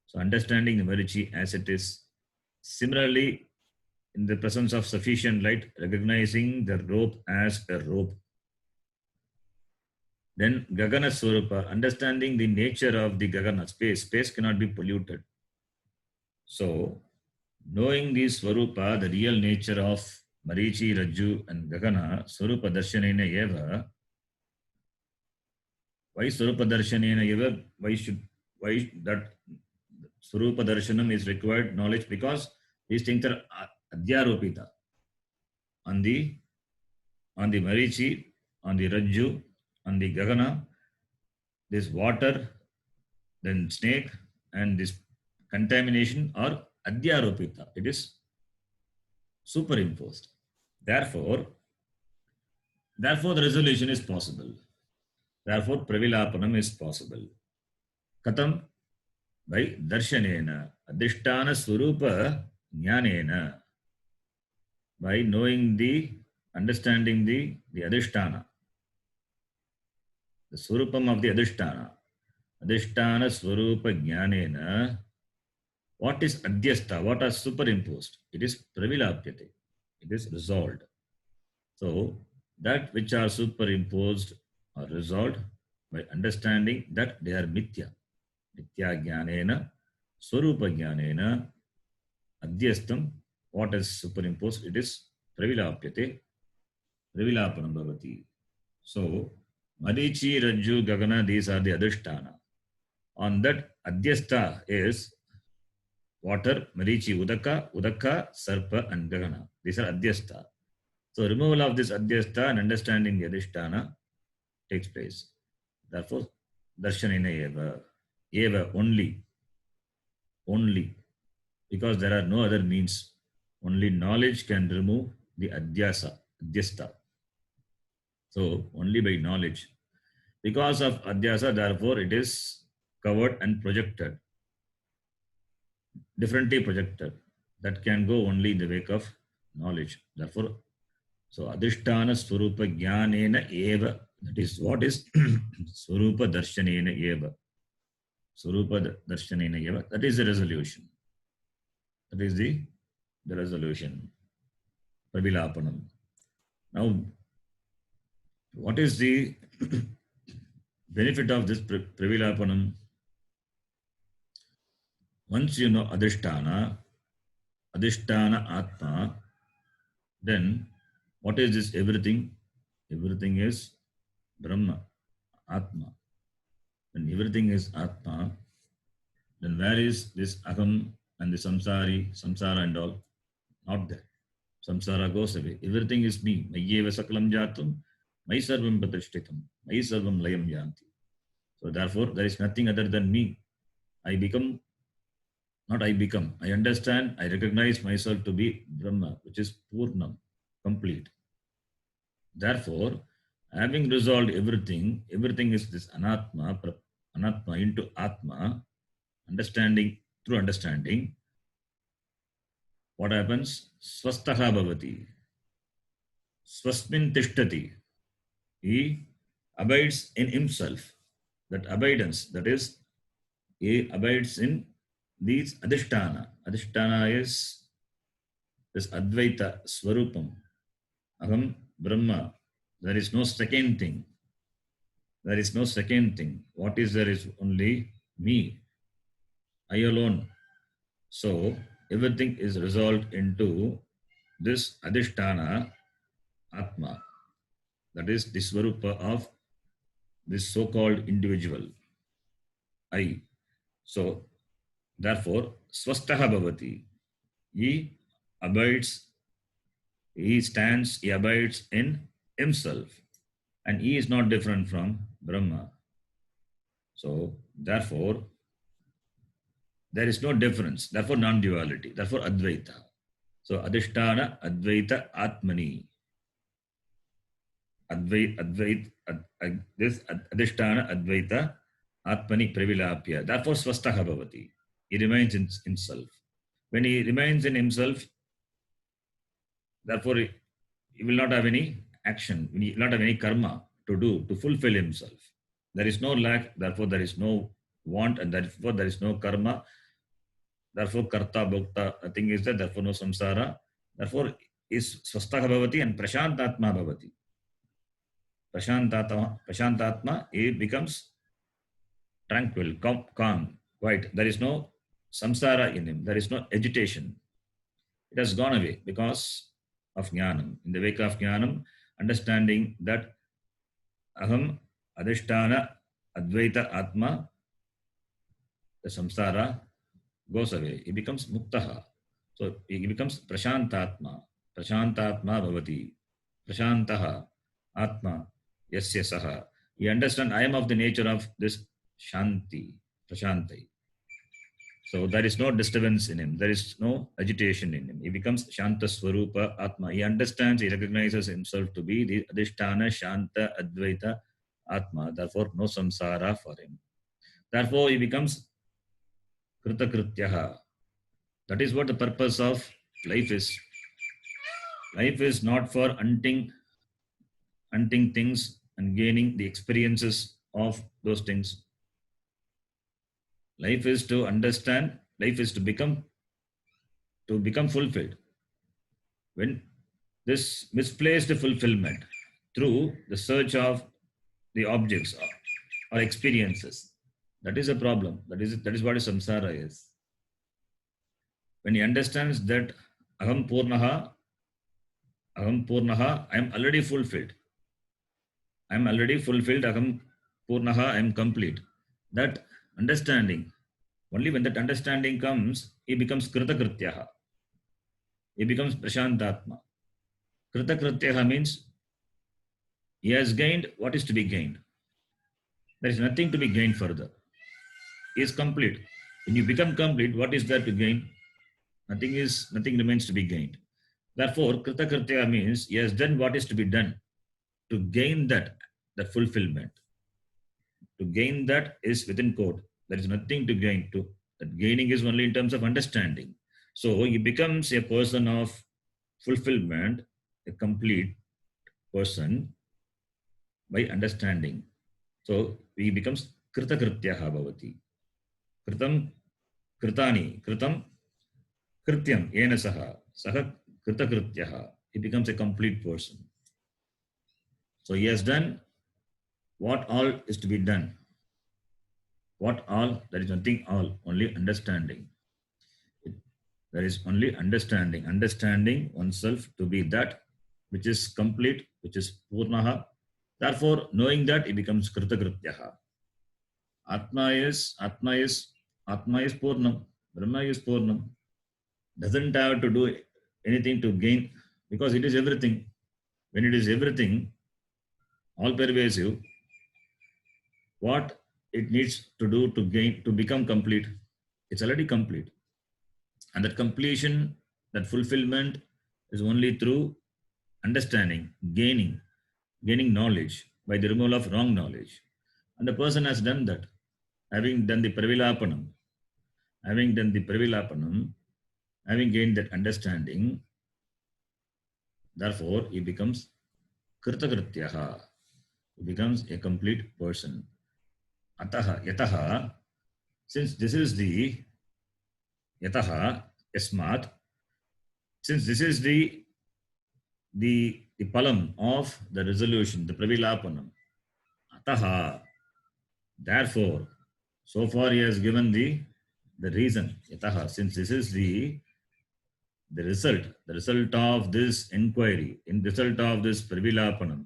So understanding the Marichi as it is. Similarly, in the presence of sufficient light, recognizing the rope as a rope. Then Gagana Swarupa, understanding the nature of the Gagana, space. Space cannot be polluted. So, knowing the Swarupa, the real nature of Marichi, Rajju and Gagana, Swarupa Darshanena Eva. Why Swarupa Darshanena Eva? Why that Swarupa Darshanam is required knowledge? Because these things are adhyaropita. On the Marichi, on the Rajju, on the Gagana, this water, then snake, and this contamination are adhyaropita. It is superimposed. Therefore, the resolution is possible. Therefore, pravilapanam is possible. Katam? By darshanena, adhishtana swarupa jnanena. By knowing understanding the adhishtana. The swarupam of the adhishtana. Adhishtana swarupa jnanena. What is adhyasta? What are superimposed? It is pravilapyate. It is resolved. So, that which are superimposed are resolved by understanding that they are mithya. Mithya jnanena, swarupa jnanena, adhyastam. What is superimposed? It is pravilapyate. Pravilapanam bhavati. So, Marichi, Rajju, Gagana, these are the adhishtana. On that, adhyasta is water, Marichi, Udaka, Sarpa and Gagana. These are adhyasta. So, removal of this adhyasta and understanding the adhishtana takes place. Therefore, darshanena eva, only, because there are no other means. Only knowledge can remove the adhyasta. So, only by knowledge. Because of adhyasa, therefore, it is covered and projected. Differently projected. That can go only in the wake of knowledge. Therefore, So Adhisthana Swarupa Jnanena Eva. That is what is Swarupa Darshanena Eva. Swarupa Darshanena Eva. That is the resolution. That is the resolution. Pravilapanam. Now, what is the benefit of this Pravilapanam? Once you know Adhisthana Atma, then what is this everything? Everything is Brahma, Atma. When everything is Atma, then where is this Aham and the Samsara and all? Not there. Samsara goes away. Everything is me. Mayyeva sakalam jatam, Mai sarvam pratishtitam, Mai sarvam layam yanti. So therefore, there is nothing other than me. I become, not I become. I understand, I recognize myself to be Brahma, which is Purnam, complete. Therefore, having resolved everything, everything is this Anatma into Atma, understanding, through understanding, what happens? Swastaha bhavati. Swasmin tishtati. He abides in himself. That abidance, that is, he abides in these Adhisthana. Adhisthana is this Advaita Swarupam. Aham Brahma. There is no second thing. There is no second thing. What is there is only me. I alone. So everything is resolved into this Adhisthana Atma. That is the Swarupa of this so-called individual, I. So therefore, Swastaha Bhavati. He abides, he stands, he abides in himself. And he is not different from Brahma. So therefore, there is no difference. Therefore, non-duality. Therefore, Advaita. So Adhisthana Advaita Atmani. This Adhisthana Advaita Atmani Pravilapya. Therefore, Swastaha Bhavati. He remains in himself. When he remains in himself, therefore, he will not have any action, he will not have any karma to do, to fulfill himself. There is no lack, therefore there is no want, and therefore there is no karma. Therefore, karta, bhokta, thing is that, therefore no samsara. Therefore, is swastaha bhavati and prashantatma bhavati. Prashantatma, it becomes tranquil, calm, quiet. There is no samsara in him. There is no agitation. It has gone away because of jnanam. In the wake of jnanam, understanding that aham, adhisthana, advaita, atma, the samsara goes away. He becomes muktaha. So he becomes prashantatma. Prashantatma bhavati. Prashantaha. Atma. Yasya saha. He understands I am of the nature of this shanti. Prashanti. So there is no disturbance in him. There is no agitation in him. He becomes Shanta Swarupa Atma. He understands, he recognizes himself to be the Adhisthana Shanta Advaita Atma. Therefore, no samsara for him. Therefore, he becomes Kritakrityaha. That is what the purpose of life is. Life is not for hunting things and gaining the experiences of those things. Life is to understand, life is to become fulfilled. When this misplaced fulfillment through the search of the objects or experiences, that is a problem. That is what a samsara is. When he understands that aham purnaha, I am already fulfilled. I am already fulfilled, aham purnaha, I am complete. That understanding, only when that understanding comes, he becomes kritakrityaha. He becomes prashantatma. Kritakrityaha means he has gained what is to be gained. There is nothing to be gained further. He is complete. When you become complete, what is there to gain? Nothing remains to be gained. Therefore, kritakritya means he has done what is to be done to gain that fulfillment. To gain that is within quote. There is nothing to gain. That gaining is only in terms of understanding. So he becomes a person of fulfillment, a complete person by understanding. So he becomes kritakrityaha bhavati. Kritam kritani kritam krityam yena saha saha kritakrityaha. He becomes a complete person. So he has done what all is to be done. What all? There is nothing all, only understanding. There is only understanding. Understanding oneself to be that which is complete, which is purnaha. Therefore, knowing that, it becomes kritakrityaha. Atma is purnam. Brahma is purnam. Doesn't have to do anything to gain because it is everything. When it is everything, all pervasive, what it needs to do to gain, to become complete, it's already complete. And that completion, that fulfillment is only through understanding, gaining knowledge by the removal of wrong knowledge. And the person has done that, having done the pravilapanam, having gained that understanding, therefore he becomes kritakrityaha. He becomes a complete person. Ataha, yataha, since this is the yataha, yasmat, since this is the palam of the resolution, the pravilapanam. Ataha, therefore, so far he has given the reason, yataha, since this is the result of this inquiry, in result of this pravilapanam,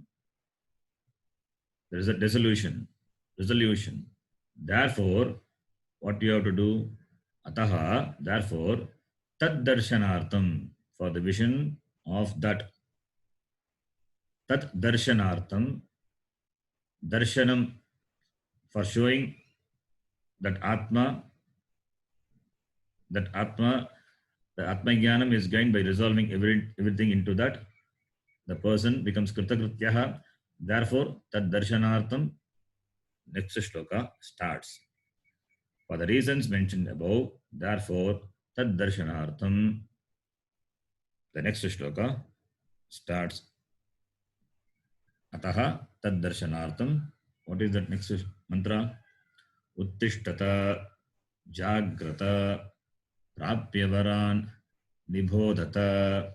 there is a resolution. Therefore, what you have to do? Ataha, therefore, tad darshanartam, for the vision of that. Tat darshanartam, darshanam, for showing that Atma, the Atma Jnanam is gained by resolving everything into that. The person becomes kritakrityaha. Therefore, tad darshanartam, next shloka starts. For the reasons mentioned above, therefore, tad darshanartam, the next shloka starts. Ataha tad darshanartam. What is that next mantra? Uttishtata jagrata prapyavaran nibodhata.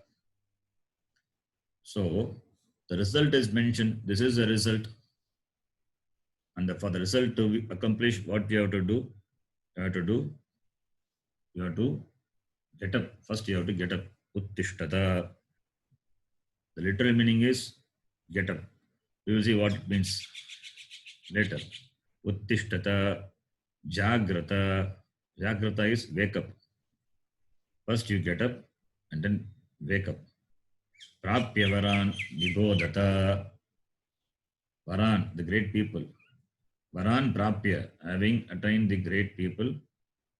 So the result is mentioned. This is the result. And for the result to accomplish, what you have to do? You have to get up. First you have to get up. Uttishtata. The literal meaning is get up. You will see what it means later. Uttishtata jagrata. Jagrata is wake up. First you get up and then wake up. Prapyavaran nibodhata. Varan, the great people. Varan prapya, having attained the great people.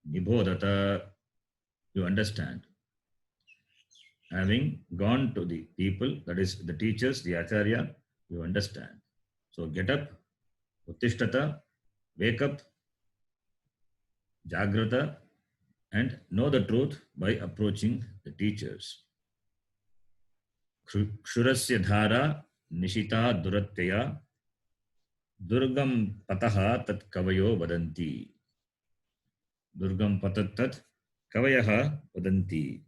Nibodhata, you understand. Having gone to the people, that is the teachers, the acharya, you understand. So get up, uttishtata, wake up, jagrata, and know the truth by approaching the teachers. Kshurasya dhara nishita duratyaya durgam pataha tat kavayo vadanti. Durgam patat tat kavayaha vadanti.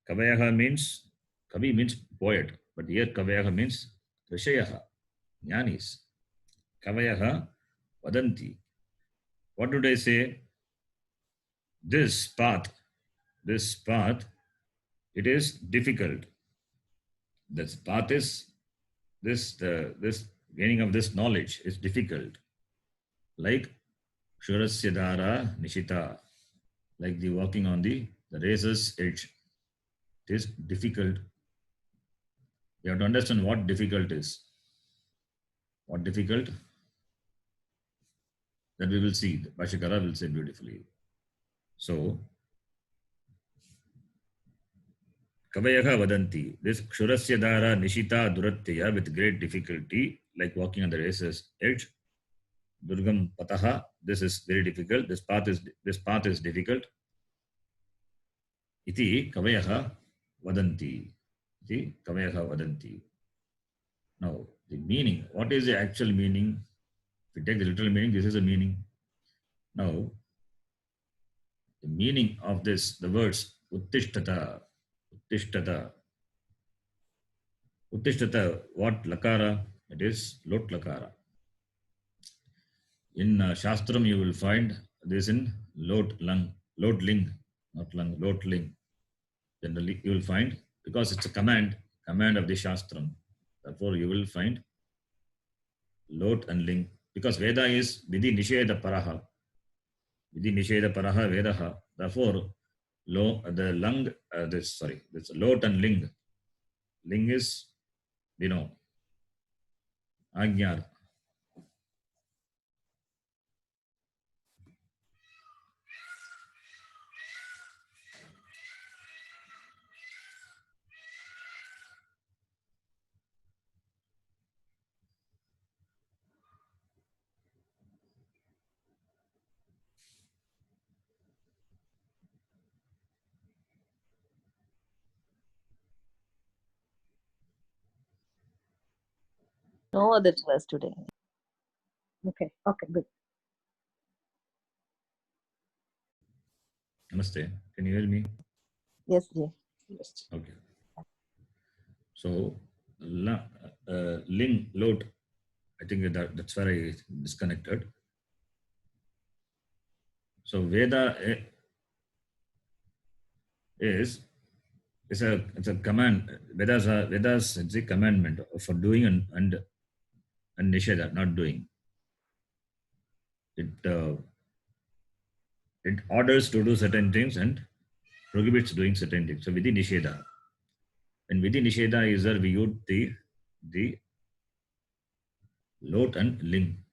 Kavayaha means, kavi means poet, but here kavayaha means rishayaha, jnanis. Kavayaha vadanti. What do they say? This path, it is difficult. This path is, this gaining of this knowledge is difficult. Like Shurasya Dhara Nishita, like the walking on the razor's edge. It is difficult. You have to understand what difficult is. What difficult? That we will see. The Bhashyakara will say beautifully. So, Kavayaha Vadanti, this Kshurasya Dhara Nishita Duratyaya, with great difficulty, like walking on the razor's edge. Durgam Pataha, this is very difficult. This path is difficult. Iti Kavayaha Vadanti. Iti Kavayaha Vadanti. Now, the meaning, what is the actual meaning? If we take the literal meaning, this is the meaning. Now, the meaning of this, the words uttishtata, uttishtata, uttishtata, what lakara? It is lot lakara. In Shastram, you will find this in lot lung, lot ling, not lung, lot ling. Generally, you will find, because it's a command of the Shastram. Therefore, you will find lot and ling. Because Veda is Vidhi Nisheda Paraha. Vidhi Nisheda Paraha Vedaha. Therefore, the lung, this lot and ling. Ling is, Agnyar. No other class today. Okay, okay, good. Namaste. Can you hear me? Yes, Jay. Yes. Okay. So, ling, lot, I think that's where I disconnected. So, Veda is it's a command. Vedas it's a commandment for doing and nisheda, not doing. It it orders to do certain things and prohibits doing certain things. So, vidhi nisheda. And vidhi nisheda is where we use the lot and ling.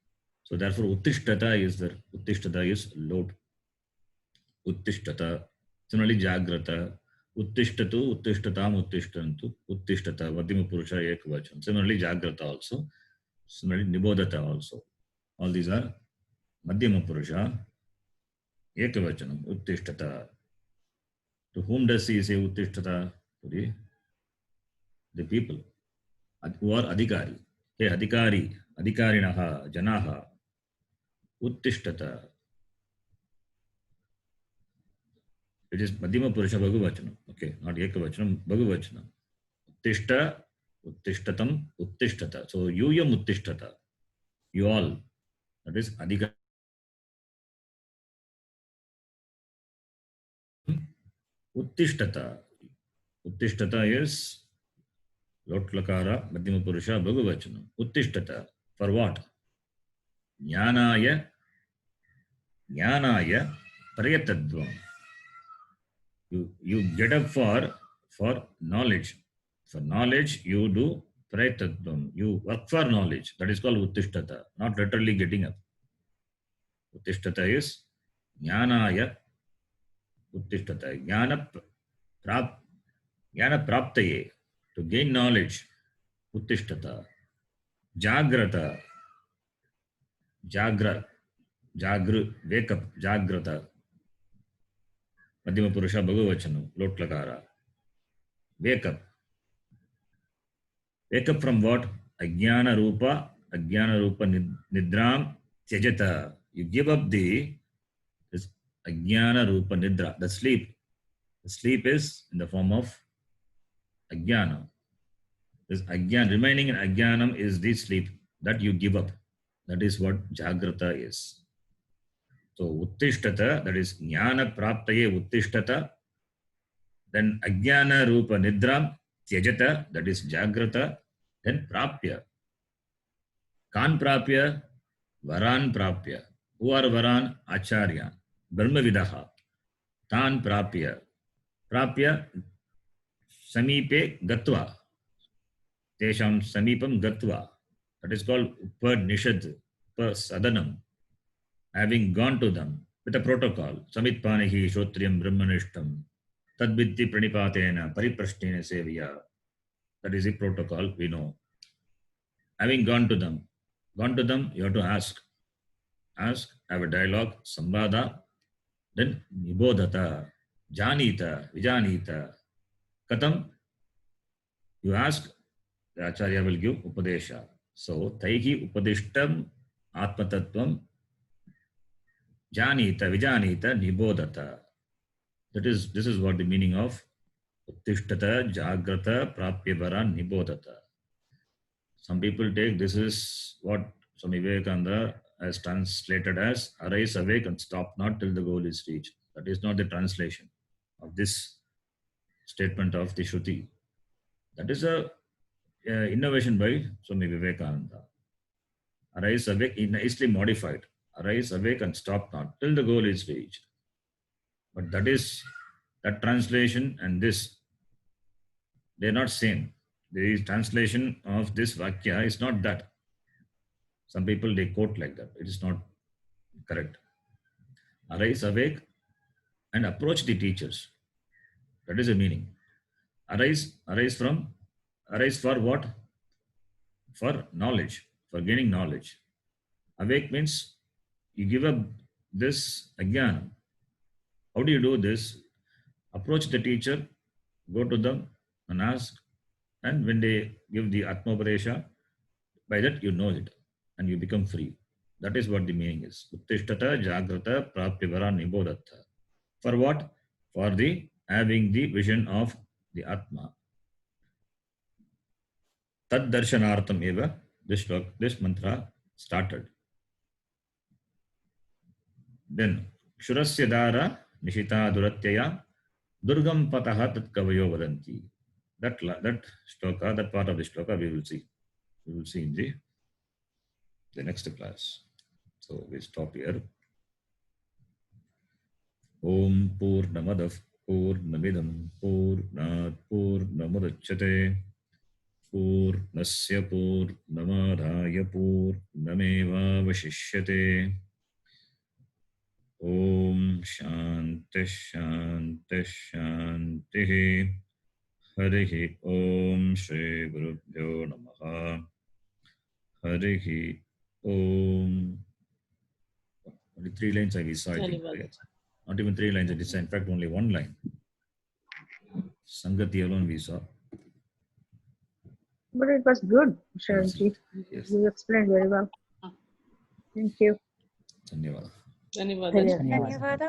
So therefore, uttishtata is there. Uttishtata is lot. Uttishtata. Similarly, jagrata. Uttishtatu, uttishtatam, uttishtantu, uttishtata. Vadima purusha ekvacham. Similarly, jagrata also. Similarly, nibodhata also. All these are madhyama purusha ekavachanam. Uttishtata. To whom does he say uttishtata? To the people who are adhikari. Hey, adhikari, adhikarinaha, janaha, uttishtata. It is Madhyama Purusha Bhagavachanam. Okay, not Ekavachanam, Bhagavachanam. Uttishta, Uttishtatam, Uttishtata. So, Yuyam Uttishtata. You all. That is Adhika. Uttishtata. Uttishtata is Lot Lakara, Madhyama Purusha Bhagavachanam. Uttishtata. For what? Jnanaya, Jnanaya, Prayatadvam. You get up for knowledge. For knowledge, you do prayatadvam. You work for knowledge. That is called uttishtata, not literally getting up. Uttishtata is jnanaya uttishtata. Jnana praptaye. To gain knowledge. Uttishtata. Jagrata. Wake up. Jagrata. Madhyama Purusha Bhagavachanam. Lot Lakara. Wake up. Wake up from what? Ajnana Rupa Nidram Tyajata. You give up this Ajnana Rupa Nidra, the sleep. The sleep is in the form of Ajnana. This Ajnana, remaining in Ajnanam is the sleep that you give up. That is what Jagrata is. So Uttishtata, that is Jnana Praptaye Uttishtata. Then Ajnana Rupa Nidram Tyajata, that is Jagrata. Then Prapya. Kan Prapya, Varan Prapya. Who are Varan? Acharya. Brahmavidaha. Tan Prapya. Prapya Samipe Gatva. Tesham Samipam Gatva. That is called Upanishad, Upasadanam. Having gone to them with a protocol. Samitpanihi Shotriyam Brahmanishtam. Tadvitti Pranipatena Pariprashtena Sevya. That is the protocol we know. Having gone to them, you have to ask, have a dialogue, sambhada, then nibodhata, janita, vijanita, katam, you ask, the Acharya will give Upadesha. So, Taihi Upadishtam Atmatattvam Janita Vijanita Nibodhata. This is what the meaning of Uttishtata Jagrata Prapyavara Nibodhata. Some people take this is what Swami Vivekananda has translated as arise, awake and stop not till the goal is reached. That is not the translation of this statement of the Shruti. That is a innovation by Swami Vivekananda. Arise, awake, nicely modified. Arise, awake and stop not till the goal is reached. But that translation and this, they are not same. The translation of this Vakya is not that. Some people, they quote like that. It is not correct. Arise, awake and approach the teachers. That is the meaning. Arise for what? For knowledge, for gaining knowledge. Awake means you give up this ajnana. How do you do this? Approach the teacher, go to them and ask, and when they give the Atmopadesha, by that you know it and you become free. That is what the meaning is. Uttishtata Jagrata Prapyavara Nibodhata. For what? For the having the vision of the Atma. Tad darshanartham eva this mantra started. Then Kshurasya Dara Nishita Duratyaya Durgam Pataha Tat Kavayo Vadanti. That shloka, that part of the shloka we will see. We will see in the next class. So we stop here. Om Purnamadav Purnamidam Purnat Purnamudachyate Purnasya Purnamadhaya Purnameva Vashishyate. Om Shanti Shanti Shanti. Harihi Om Shri Gurubhyo Namaha. Harihi Om. Only 3 lines I saw. Not even 3 lines I saw. In fact, only 1 line. Sangati alone we saw. But it was good, Sharanji. Yes. You explained very well. Thank you. Dhanyawad. ಧನ್ಯವಾದ. ಧನ್ಯವಾದ.